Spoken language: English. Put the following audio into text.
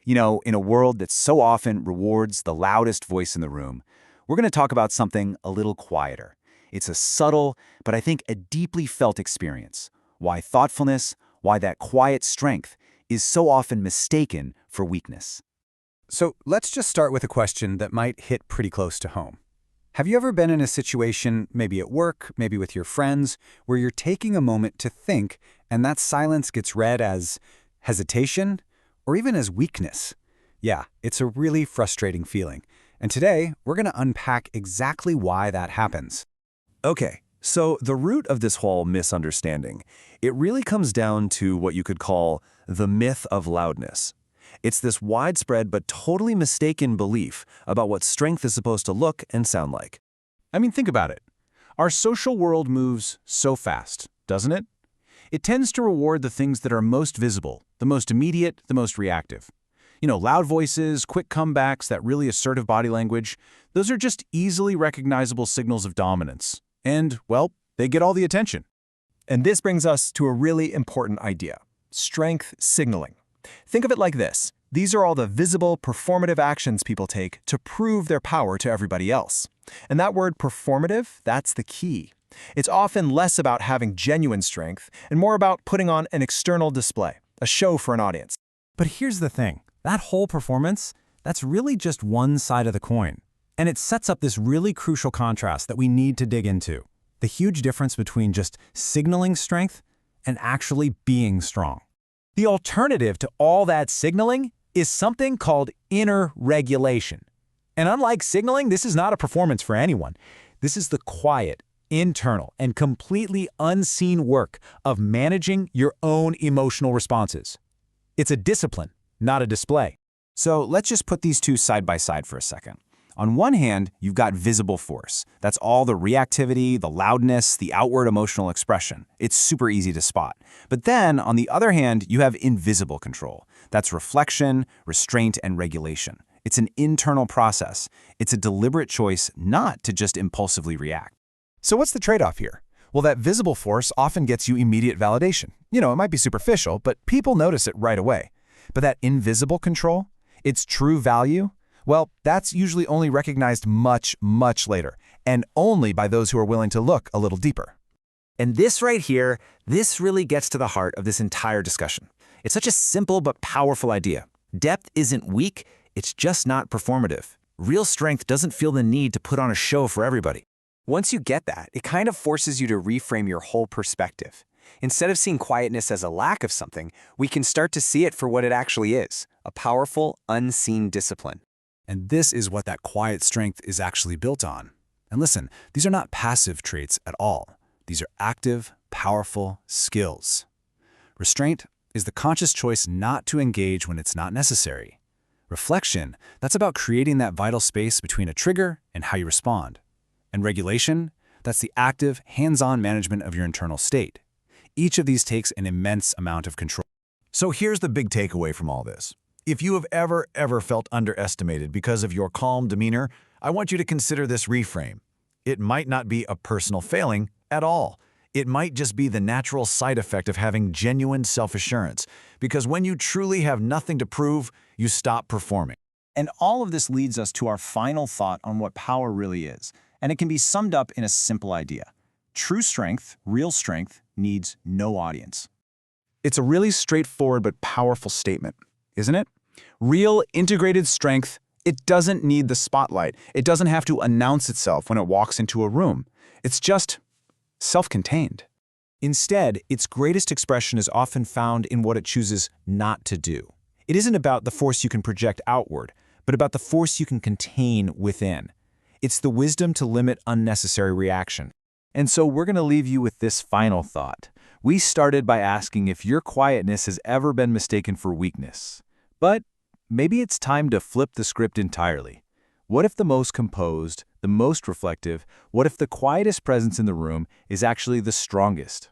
In a world that so often rewards the loudest voice in the room, we're going to talk about something a little quieter. It's a subtle, but I think a deeply felt experience. Why thoughtfulness, why that quiet strength is so often mistaken for weakness. So let's just start with a question that might hit pretty close to home. Have you ever been in a situation, maybe at work, maybe with your friends, where you're taking a moment to think and that silence gets read as hesitation or even as weakness? Yeah, it's a really frustrating feeling. And today, we're going to unpack exactly why that happens. Okay, so the root of this whole misunderstanding, it really comes down to what you could call the myth of loudness. It's this widespread but totally mistaken belief about what strength is supposed to look and sound like. I mean, think about it. Our social world moves so fast, doesn't it? It tends to reward the things that are most visible, the most immediate, the most reactive. Loud voices, quick comebacks, that really assertive body language, those are just easily recognizable signals of dominance. And, well, they get all the attention. And this brings us to a really important idea: strength signaling. Think of it like this. These are all the visible, performative actions people take to prove their power to everybody else. And that word performative, that's the key. It's often less about having genuine strength and more about putting on an external display, a show for an audience. But here's the thing. That whole performance, that's really just one side of the coin. And it sets up this really crucial contrast that we need to dig into. The huge difference between just signaling strength and actually being strong. The alternative to all that signaling is something called inner regulation. And unlike signaling, this is not a performance for anyone. This is the quiet, internal, and completely unseen work of managing your own emotional responses. It's a discipline, not a display. So let's just put these two side by side for a second. On one hand, you've got visible force. That's all the reactivity, the loudness, the outward emotional expression. It's super easy to spot. But then, on the other hand, you have invisible control. That's reflection, restraint, and regulation. It's an internal process. It's a deliberate choice not to just impulsively react. So what's the trade-off here? Well, that visible force often gets you immediate validation. It might be superficial, but people notice it right away. But that invisible control, its true value, well, that's usually only recognized much, much later, and only by those who are willing to look a little deeper. And this right here, this really gets to the heart of this entire discussion. It's such a simple but powerful idea. Depth isn't weak, it's just not performative. Real strength doesn't feel the need to put on a show for everybody. Once you get that, it kind of forces you to reframe your whole perspective. Instead of seeing quietness as a lack of something, we can start to see it for what it actually is: a powerful, unseen discipline. And this is what that quiet strength is actually built on. And listen, these are not passive traits at all. These are active, powerful skills. Restraint is the conscious choice not to engage when it's not necessary. Reflection, that's about creating that vital space between a trigger and how you respond. And regulation, that's the active, hands-on management of your internal state. Each of these takes an immense amount of control. So here's the big takeaway from all this. If you have ever felt underestimated because of your calm demeanor, I want you to consider this reframe. It might not be a personal failing at all. It might just be the natural side effect of having genuine self-assurance, because when you truly have nothing to prove, you stop performing. And all of this leads us to our final thought on what power really is. And it can be summed up in a simple idea. True strength, real strength, needs no audience. It's a really straightforward but powerful statement, isn't it? Real integrated strength, it doesn't need the spotlight. It doesn't have to announce itself when it walks into a room. It's just self-contained. Instead, its greatest expression is often found in what it chooses not to do. It isn't about the force you can project outward, but about the force you can contain within. It's the wisdom to limit unnecessary reaction. And so we're going to leave you with this final thought. We started by asking if your quietness has ever been mistaken for weakness. But maybe it's time to flip the script entirely. What if the most composed, the most reflective, what if the quietest presence in the room is actually the strongest?